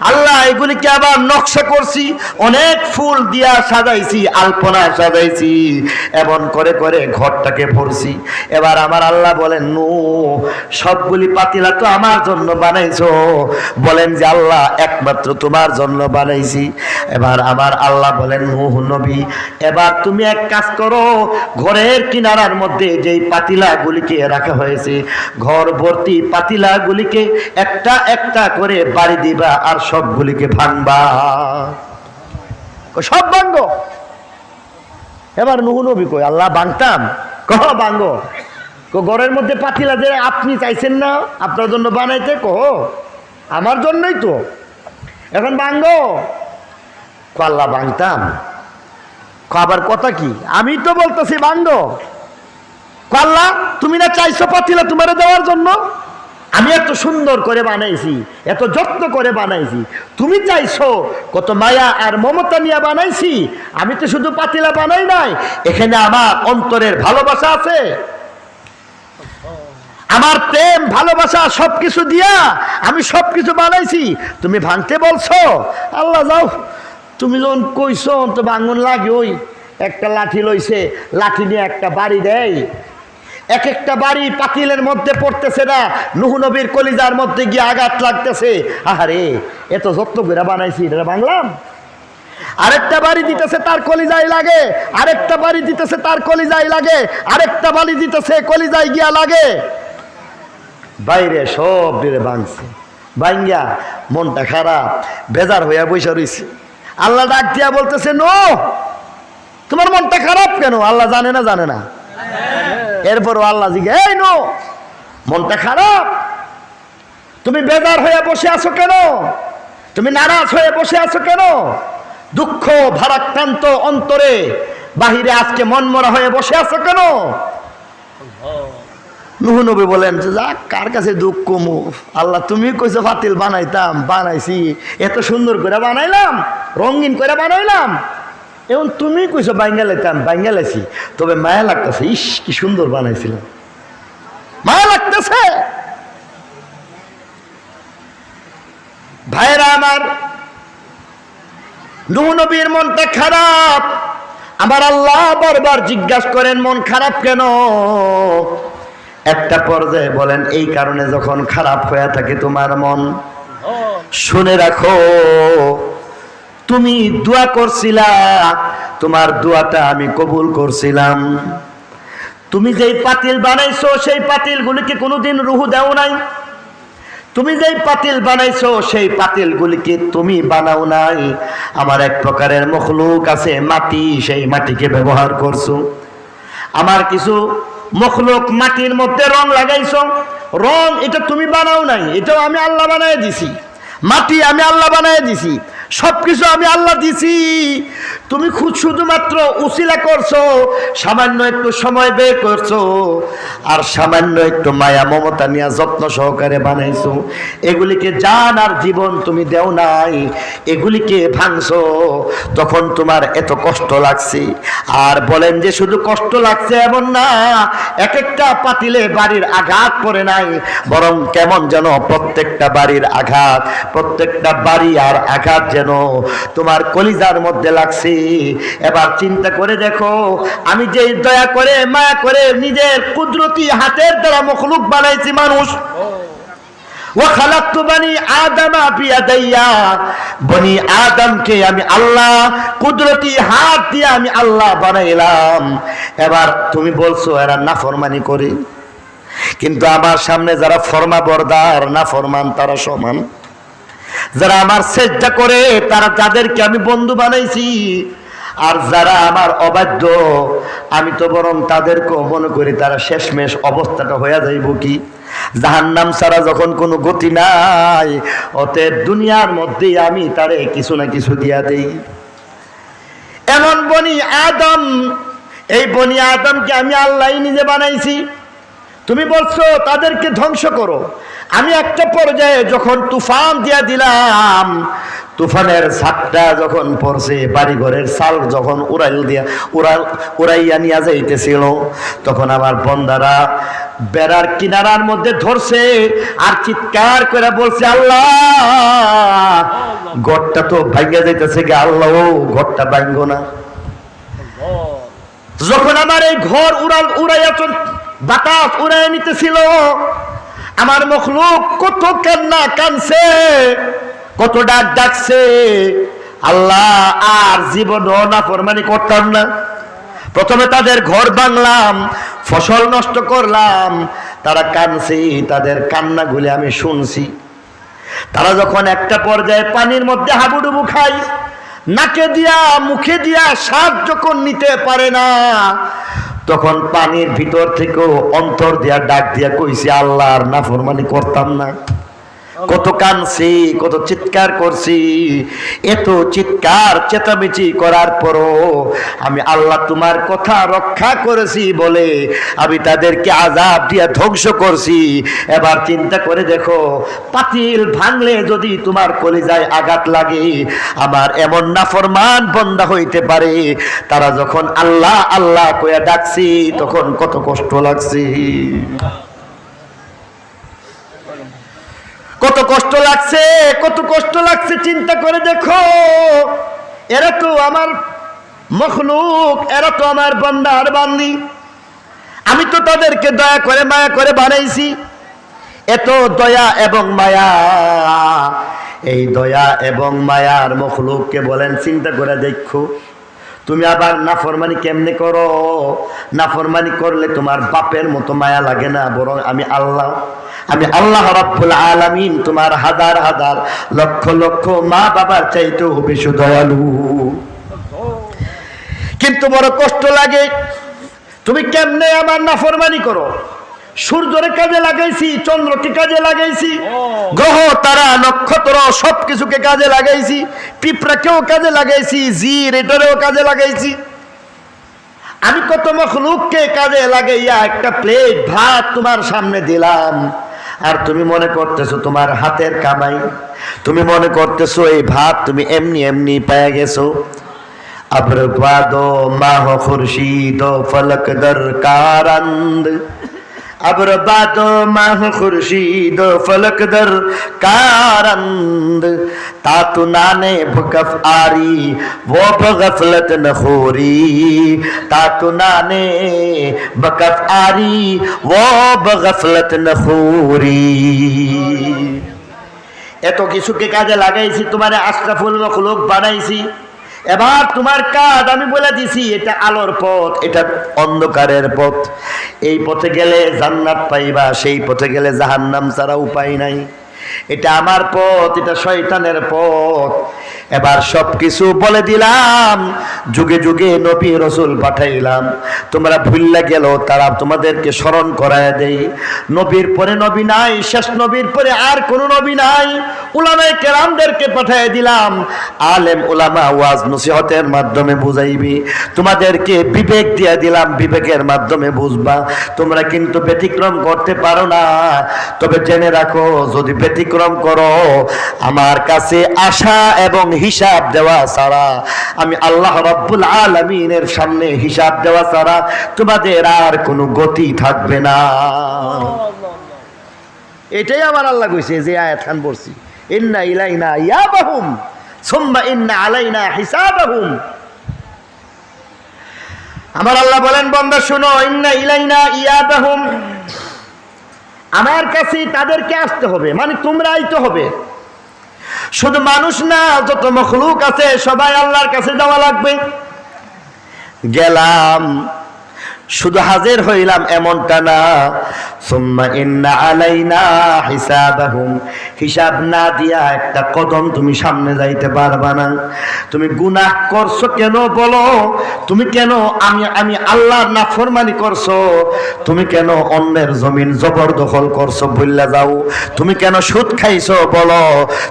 আল্লাহ এগুলিকে আবার নকশা করছি, অনেক ফুল দিয়া সাজাইছি, আলপনা সাজাইছি, এমন করে করে ঘরটাকে ভরছি। এবার আমার আল্লাহ বলেন, নূহ সবগুলি পাতিলা তো আমার জন্য বানাইছো? বলেন যে আল্লাহ একমাত্র তোমার জন্য বানাইছি। এবার আমার আল্লাহ বলেন, নূহ নবী এবার তুমি এক কাজ করো, ঘরের কিনারার মধ্যে যেই পাতিলাগুলিকে রাখা হয়েছে, ঘর ভর্তি পাতিলাগুলিকে একটা একটা করে বাড়ি দিবা আর সবগুলিকে ভাঙবা। সব ভাঙবো। এবার নূহ নবী কই, আল্লাহ ভাঙতাম? কহ ভাঙবো। ঘরের মধ্যে পাতিলা যে আপনি চাইছেন না আপনার জন্য বানাইতে, কহ আমার জন্যই তো, এখন ভাঙবো? আল্লাহ ভাঙতাম। আবার কথা কি? আমি তো বলতেছি ভাঙবো। আল্লাহ তুমি না চাইছো পাতিলা তোমারে দেওয়ার জন্য? আমি এত সুন্দর করে বানাইছি, এত যত্ন করে বানাইছি, তুমি চাইছো, কত মায়া আর মমতা নিয়ে বানাইছি। আমি তো শুধু পাতিলা বানাই নাই, এখানে আমার অন্তরের ভালোবাসা আছে, আমার প্রেম ভালোবাসা সবকিছু দিয়া আমি সবকিছু বানাইছি, তুমি ভাঙতে বলছো? আল্লাহ যাও, তুমি যখন কইছো তো ভাঙন লাগে। ওই একটা লাঠি লইছে, লাঠি নিয়ে একটা বাড়ি দেয়, এক একটা বাড়ি পাতিলের মধ্যে পড়তেছে না, নূহ নবীর কলিজার মধ্যে গিয়ে আঘাত লাগতেছে। আহারে এত যত্ন করে বানাইছি, এটা ভাঙলাম? আরেকটা বাড়ি দিতেছে তার কলিজায় লাগে, আরেকটা বাড়ি দিতেছে তার কলিজায় লাগে, আরেকটা বাড়ি দিতেছে কলিজায় গিয়া লাগে। বাইরে সব দিলে ভাঙছে, ভাঙ্গা মনটা খারাপ, বেজার হইয়া বসে রয়েছে। আল্লাহ ডাক দিয়া বলতেছে, নূহ তোমার মনটা খারাপ কেন? আল্লাহ জানে না? জানে না? এরপরও আল্লাহ জিজ্ঞে, এই নূহ মনটা খারাপ? তুমি বেজার হয়ে বসে আছো কেন? তুমি নারাজ হয়ে বসে আছো কেন? দুঃখ ভারাক্রান্ত অন্তরে বাহিরে আজকে মনমরা হয়ে বসে আছো কেন? নূহ নবী বলেন, যাক কার কাছে দুঃখ কমু, আল্লাহ তুমি কইছো পাতিল বানাইতাম, বানাইছি, এত সুন্দর করে বানাইলাম, রঙিন করে বানাইলাম, এখন তুমি কইছো বাইঙ্গা লাইতাম, বাইঙ্গা লাইছি, তবে মায়া লাগতেছে, ইস কি সুন্দর বানাইছিলাম, মায়া লাগতেছে। ভাইরা আমার, নূহ নবীর মনটা খারাপ। আমার আল্লাহ বারবার জিজ্ঞাসা করেন, মন খারাপ কেন? একটা পর্যায়ে বলেন, এই কারণে যখন খারাপ হয়ে থাকে তোমার মন, শুনে রাখো তুমি দোয়া করছিলা, তোমার দোয়াটা আমি কবুল করছিলাম। তুমি যেই পাতিল বানাইছো সেই পাতিলগুলিকে কোনোদিন রূহ দাও নাই। তুমি যেই পাতিল বানাইছো সেই পাতিলগুলিকে তুমি বানাও নাই। আমার এক প্রকারের মখলুক আছে মাটি, সেই মাটিকে ব্যবহার করছো। আমার কিছু মখলুক মাটির মধ্যে রং লাগাইছো, রং এটা তুমি বানাও নাই, এটাও আমি আল্লাহ বানায় দিছি। মাটি আমি আল্লাহ বানায় দিছি, সবকিছু আমি আল্লাহ দিছি। তুমি খুব শুধুমাত্র উসিলা করছো, সামান্য একটু সময় বের করছো, আর সামান্য একটু মায়া মমতা নিয়ে যত্ন সহকারে বানাইছো। এগুলিকে জান আর জীবন তুমি দেও নাই, এগুলিকে ভাঙছো, তখন তোমার এত কষ্ট লাগছে। আর বলেন যে শুধু কষ্ট লাগছে এমন না, এক একটা পাতিলে বাড়ির আঘাত পড়ে নাই, বরং কেমন যেন প্রত্যেকটা বাড়ির আঘাত, প্রত্যেকটা বাড়ি আর আঘাত যেন তোমার কলিজার মধ্যে লাগছে। এবার চিন্তা করে দেখো, আমি যে দয়া করে মায়া করে নিজের কুদরতি হাতের দ্বারা মখলুক বানাইছি মানুষ। وخلقت بني آدم بيدي, বনি আদমকে আমি আল্লাহ কুদরতি হাত দিয়ে আমি আল্লাহ বানাইলাম। এবার তুমি বলছো এরা নাফরমানি করে, কিন্তু আমার সামনে যারা ফরমা বরদার না ফরমান তারা সমান। যারা আমার সেজদা করে তারা তাদেরকে আমি বন্ধু বানাইছি, আর যারা আমার অবাধ্য আমি তো বরং তাদেরকে মনে করি তারা শেষমেশ অবস্থাটা হয়ে যাইব কি জাহান্নাম ছাড়া যখন কোনো গতি নাই, অতএব দুনিয়ার মধ্যেই আমি তারে কিছু না কিছু দিয়া দেই। এমন বনি আদম, এই বনি আদমকে আমি আল্লাহ নিজে বানাইছি। তুমি বলছো তাদেরকে ধ্বংস করো, আমি একটা পর্যায়ে যখন তুফান দিয়া দিলাম, তুফানের ঝাপটা যখন পড়ছে, বাড়িঘরের চাল যখন উড়াইয়া নিয়ে যাইতেছিল, তখন আমার বন্দারা বেড়ার কিনারার মধ্যে ধরছে আর চিৎকার করে বলছে আল্লাহ ঘরটা তো ভাঙ্গা যাইতেছে গে, আল্লাহ ঘরটা ভাঙ্গো না। যখন আমার এই ঘর উড়াইয়া বাতাস উড়াইয়া নিতেছিল, আমার মখলুক কত কান্না কানছে, কত ডাক ডাকছে, আল্লাহ আর জীবনও নাফরমানি করতাম না। প্রথমে তাদের ঘর ভাঙলাম, ফসল নষ্ট করলাম, তারা কানছে, তাদের কান্নাগুলি আমি শুনছি। তারা যখন একটা পর্যায়ে পানির মধ্যে হাবুডুবু খায়, নাকে দিয়া মুখে দিয়া শ্বাস যখন নিতে পারে না, তখন পানির ভিতর থেকেও অন্তর দিয়া ডাক দিয়া কইছে আল্লাহ আর নাফরমানি করতাম না। কত কানছি, কত চিৎকার করছি, এত চিৎকার চেঁচামেচি করার পরও আমি আল্লাহ তোমার কথা রক্ষা করেছি বলে আমি তাদেরকে আযাব দিয়ে ধ্বংস করছি। এবার চিন্তা করে দেখো, পাতিল ভাঙলে যদি তোমার কলিজায় আঘাত লাগে, আমার এমন নাফরমান বান্দা হইতে পারে, তারা যখন আল্লাহ আল্লাহ কইয়া ডাকছি তখন কত কষ্ট লাগছে, কত কষ্ট লাগছে, কত কষ্ট লাগছে। চিন্তা করে দেখো, এরা তো আমার মখলুক, এরা তো আমার বান্দা আর বান্দি, আমি তো তাদেরকে দয়া করে মায়া করে বানাইছি। এত দয়া এবং মায়া, এই দয়া এবং মায়ার মখলুককে বলেন চিন্তা করে দেখো, তুমি আবার নাফরমানি কেমনে করো? নাফরমানি করলে তোমার বাপের মতো মায়া লাগে না, বরং আমি আল্লাহ রাব্বুল আলামিন তোমার হাজার হাজার লক্ষ লক্ষ মা বাবার চাইতেও বেশি দয়ালু। কিন্তু বড় কষ্ট লাগে, তুমি কেমনে আমার নাফরমানি করো? সূর্যরে কাজে লাগাইছি, চন্দ্রকে কাজে লাগাইছি, গ্রহ তারা নক্ষত্র সবকিছুকে কাজে লাগাইছি, পিঁপড়াকেও কাজে লাগাইছি, জির এটারেও কাজে লাগাইছি। আমি কত মখলুককে কাজে লাগাইয়া একটা প্লেট ভাত তোমার সামনে দিলাম, আর তুমি মনে করতেছো তোমার হাতের কামাই, তুমি মনে করতেছো এই ভাত তুমি এমনি এমনি পেয়ে গেছো। আবরবাদো মাহ খুরশিদ ফলক দরকারন্দ, আবরবাদো মাহ খুরশিদ ফলক দরকারন্দ, तातु नाने भकफ आरी वो बगफलत नखोरी, तातु नाने बकफ आरी वो बगफलत नखोरी। এত কিছুকে কাজে লাগাইছি, তোমার আশরাফুল মখলুক বানাইছি। এবার তোমার কাজ আমি বলে দিছি, এটা আলোর পথ, এটা অন্ধকারের পথ। এই পথে গেলে জান্নাত পাইবা, সেই পথে গেলে জাহান্নাম ছাড়া উপায় নাই। এটা আমার পথ, এটা শয়তানের পথ। এবার সবকিছু বলে দিলাম, যুগে যুগে নবী রাসূল পাঠাইলাম, তোমরা ভুললা গেল, তারা তোমাদেরকে স্মরণ করায় দেই। নবীর পরে নবী নাই, শেষ নবীর পরে আর কোনো নবী নাই। উলামায়ে কেরামদেরকে পাঠিয়ে দিলাম, আলেম উলামা ওয়াজ নসিহতের মাধ্যমে বুঝাইবি। তোমাদেরকে বিবেক দিয়ে দিলাম, বিবেকের মাধ্যমে বুঝবা। তোমরা কিন্তু ব্যতিক্রম করতে পারো না। তবে জেনে রাখো, যদি ব্যতিক্রম করো, আমার কাছে আশা এবং হিসাব দেওয়া ছাড়া, আমি আল্লাহ রাব্বুল আলামিনের সামনে হিসাব দেওয়া ছাড়া তোমাদের আর কোনো গতি থাকবে না। এটাই আমার আল্লাহ কইছে, যে আয়াত খান পড়ছি, ইন্না ইলাইনা ইয়াবাহুম সুম্মা ইন্না আলাইনা হিসাবাহুম। আমার আল্লাহ বলেন, বান্দা শুনো, ইন্না ইলাইনা ইয়াবাহুম, আমার কাছে তাদেরকে আসতে হবে, মানে তোমরা আইতে হবে। শুধু মানুষ না, যত মখলুক আছে সবাই আল্লাহর কাছে যাওয়া লাগবে। গেলাম, শুধু হাজির হইলাম এমনটা না, সুম্মা ইন্না আলাইনা হিসাবাহুম, হিসাব না দিয়া একটা কদম তুমি সামনে যাইতে পারবা না। তুমি গুনাহ করছো কেন বলো, তুমি কেন আমি আল্লাহর নাফরমানি করছো, তুমি কেন অন্যের জমিন জবরদখল করছো বললা যাও, তুমি কেন সুদ খাইছো বলো,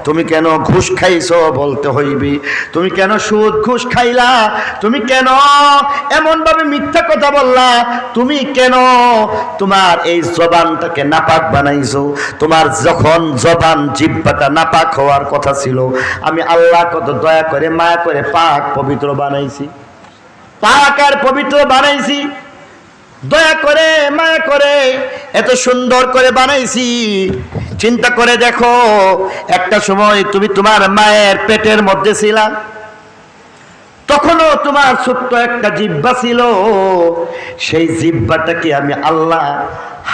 তুমি কেন ঘুষ খাইছো বলতে হইবি, তুমি কেন সুদ ঘুষ খাইলা, তুমি কেন এমন ভাবে মিথ্যা কথা বললা, তুমি কেন তোমার এই জবানটাকে নাপাক বানাইছো। তোমার যখন জবান জিহ্বাটা নাপাক হওয়ার কথা ছিল, আমি আল্লাহ কত দয়া করে মায়া করে পাক পবিত্র বানাইছি, পাক আর পবিত্র বানাইছি, দয়া করে মায়া করে এত সুন্দর করে বানাইছি। চিন্তা করে দেখো, একটা সময় তুমি তোমার মায়ের পেটের মধ্যে ছিলা, তখনও তোমার ছোট্ট একটা জিহ্বা ছিল, সেই জিহ্বাটাকে আমি আল্লাহ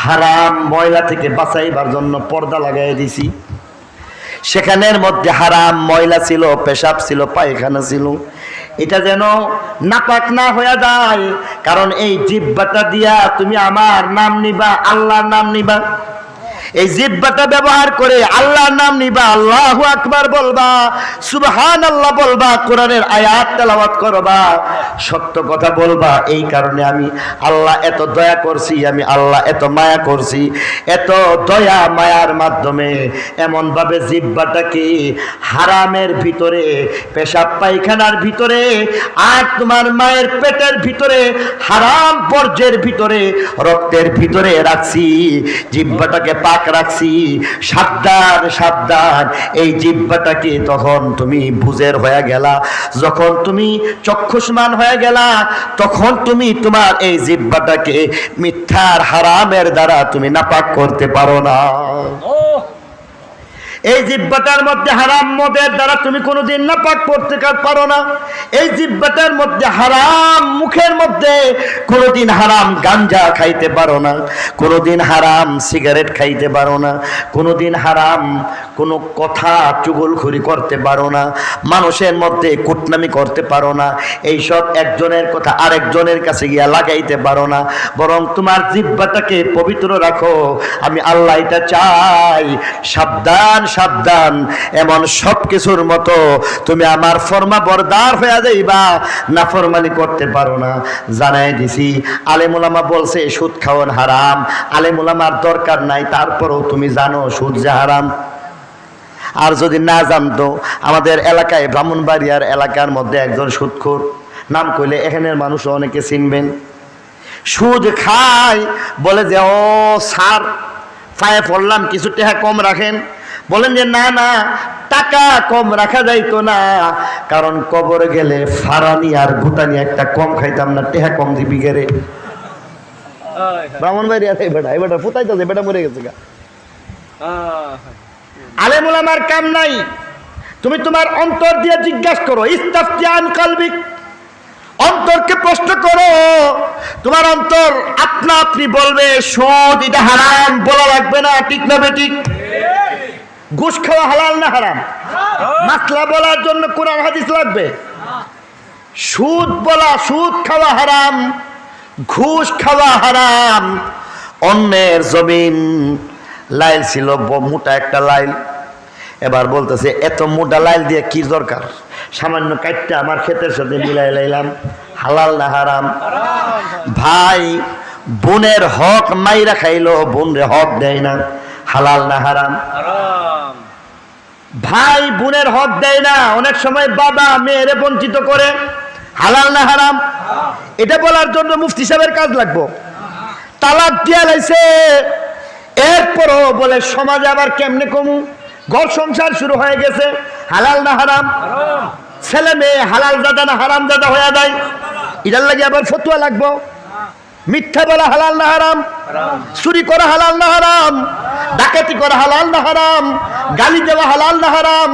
হারাম ময়লা থেকে বাঁচাইবার জন্য পর্দা লাগাই দিছি। সেখানের মধ্যে হারাম ময়লা ছিল, পেশাব ছিল, পায়খানা ছিল, এটা যেন নাপাক না হয়ে যায়। কারণ এই জিহ্বাটা দিয়া তুমি আমার নাম নিবা, আল্লাহর নাম নিবা, এই জিহ্বাটা ব্যবহার করে আল্লাহর নাম নিবা, আল্লাহু আকবার বলবা, সুবহানাল্লাহ বলবা, কোরআনের আয়াত তেলাওয়াত করবা, সত্য কথা বলবা। এই কারণে আমি আল্লাহ এত দয়া করছি, আমি আল্লাহ এত মায়া করছি। এত দয়া মায়ার মাধ্যমে এমনভাবে জিহ্বাটাকে হারামের ভিতরে, পেশাব পায়খানার ভিতরে, আর তোমার মায়ের পেটের ভিতরে, হারাম বর্জ্যের ভিতরে, রক্তের ভিতরে রাখছি, জিহ্বাটাকে পাক রাখছি। সাবধান সাবধান, এই জিহ্বাটাকে তখন তুমি বুঝের হয়ে গেলা, যখন তুমি চক্ষুষ্মান হয়ে গেলা, তখন তুমি তোমার এই জিহ্বাটাকে মিথ্যার হারামের দ্বারা তুমি নাপাক করতে পারো না। এই জিহ্বাটার মধ্যে হারাম মদের দ্বারা তুমি কোনোদিন নাপাক করতে পারো না। এই জিহ্বাটার মধ্যে হারাম, মুখের মধ্যে কোনোদিন হারাম গাঞ্জা খাইতে পারো না, কোনোদিন হারাম সিগারেট খাইতে পারো না, কোনোদিন হারাম কোনো কথা চুগলখড়ি করতে পারো না, মানুষের মধ্যে কুটনামি করতে পারো না, এইসব একজনের কথা আরেকজনের কাছে গিয়া লাগাইতে পারো না। বরং তোমার জিহ্বাটাকে পবিত্র রাখো, আমি আল্লাহ এটা চাই। সাবধান সাবধান, এমন সব কিছুর মতো তুমি আমার ফরমা বরদার হয়ে যাইবা, নাফরমানি করতে পারো না। জানাই দিছি, আলেম ওলামা বলছে সুদ খাওয়ান হারাম, আলেম ওলামার দরকার নাই, তারপরেও তুমি জানো সুদ যে হারাম। আর যদি না জানতো, আমাদের এলাকায় ব্রাহ্মণবাড়িয়ার এলাকার মধ্যে একজন সুদখোর, নাম কইলে এখানের মানুষ অনেকে চিনবেন, সুদ খায়, বলে যে ও স্যার পায়ে পড়লাম, কিছু টাকা কম রাখেন। বলেন যে না না, টাকা কম রাখা যাইতো না, কারণ কবরে গেলে ফারানি আর গুতানি একটা কম খাইতাম না, টাকা কম দিবি গেরে। ব্রাহ্মণবাড়িয়া বেটা ফুতাই তো বেটা মরে গেছে গা। আলেম ওলামার কাম নাই, তুমি তোমার অন্তর দিয়ে জিজ্ঞাসা করো, ইস্তাফতি আন কলবিক, অন্তরকে প্রশ্ন করো, তোমার অন্তর আপনা আপনি বলবে সুদ এটা হারাম, বলা লাগবে না, ঠিক না বেঠিক? ঘুষ খাওয়া হালাল না হারাম? মাসলা বলার জন্য কোরআন হাদিস লাগবে? সুদ বলা, সুদ খাওয়া হারাম, ঘুষ খাওয়া হারাম। অন্যের জমিন লাইল ছিল, মোটা একটা লাইল, এবার বলতেছে এত মোটা লাইল দিয়ে কি দরকার, সামান্য কাটটা আমার ক্ষেতের সাথে মিলাই লাইলাম, হালাল না হারাম? ভাই বোনের হক মাইরা খাইলো, বোনরে হক দেয় না, হালাল না হারাম? ভাই বোনের হক দেয় না, অনেক সময় বাবা মেয়েরে বঞ্চিত করে, হালাল না হারাম? এটা বলার জন্য মুফতি সাহেবের কাজ লাগবো? তালাক দিয়া লাইছে, এরপরও বলে সমাজে আবার কেমনে কমু, ঘর সংসার শুরু হয়ে গেছে, হালাল না হারাম? ছেলে মেয়ে হালাল জাদা না হারাম জাদা হয়ে যায়, এটার লাগে আবার ফতুয়া লাগবো? মিথ্যা বলা হালাল না হারাম? চুরি করা হালাল না হারাম? ডাকাতি করা হালাল না হারাম? গালি দেওয়া হালাল না হারাম?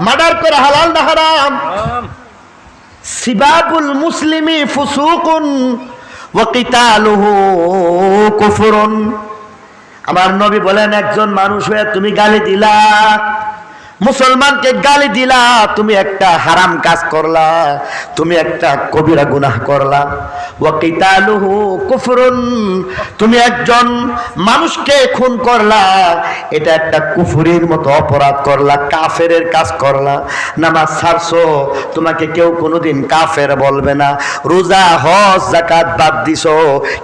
মার্ডার করা হালাল না হারাম? সিবাবুল মুসলিমি ফুসুকুন ওয়া কিতালুহু কুফরুন। আমার নবী বলেন, একজন মানুষ হয়ে তুমি গালি দিলা, মুসলমানকে গালি দিলা, তুমি একটা হারাম কাজ করলা, তুমি একটা কবিরা গুনাহ করলা। ওয়া কিতালুহু কুফরুন, তুমি একজন মানুষকে খুন করলা, এটা একটা কুফরির মতো অপরাধ করলা, কাফেরের কাজ করলা। নামাজ ছাড়ছো, তোমাকে কেউ কোনোদিন কাফের বলবে না। রোজা হজ যাকাত বাদ দিছো,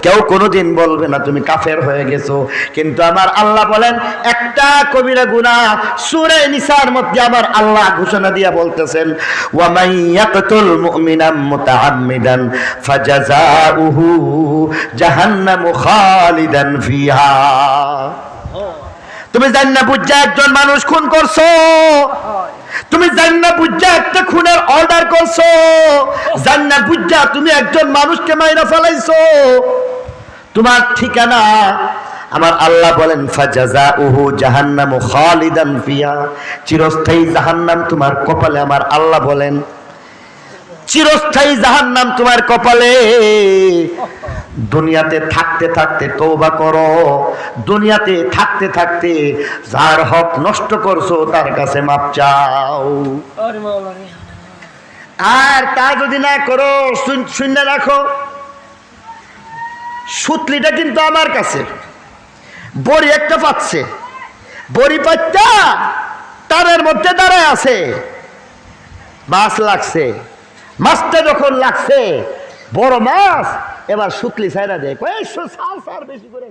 কেউ কোনোদিন বলবে না তুমি কাফের হয়ে গেছো। কিন্তু আমার আল্লাহ বলেন, একটা কবিরা গুনাহ সূরা নিসার মধ্যে আমার আল্লাহ ঘোষণা দিয়া বলতেছেন, ওয়া মান ইয়াকতুল মুমিনান মুতাআম্মিদান ফাজাযাউহু জাহান্নামু খালিদান ফিহা। তুমি জান্নাত বুঝা একজন মানুষ খুন করছো, তুমি জান্নাত বুঝা একটা খুনের অর্ডার করছো, জান্নাত বুঝা তুমি একজন মানুষকে মাইরা ফেলাইছো, তোমার ঠিকানা আমার আল্লাহ বলেন ফাজাযাউহু জাহান্নামু খালিদান ফিহা, চিরস্থায়ী জাহান্নাম তোমার কপালে। আমার আল্লাহ বলেন চিরস্থায়ী জাহান্নাম তোমার কপালে। দুনিয়াতে থাকতে থাকতে তওবা করো, দুনিয়াতে থাকতে থাকতে যার হক নষ্ট করছো তার কাছে মাপ চাও। আর তা যদি না করো, শুনে রাখো, সুতলিটা কিন্তু আমার কাছে। বড়ি একটা পাচ্ছে, বড়ি পাচ্চা তারের মধ্যে দাঁড়ায় আছে, মাছ লাগছে, মাছটা যখন লাগছে বড় মাছ, এবার শুকলি ছাইরা দেয়, বেশি করে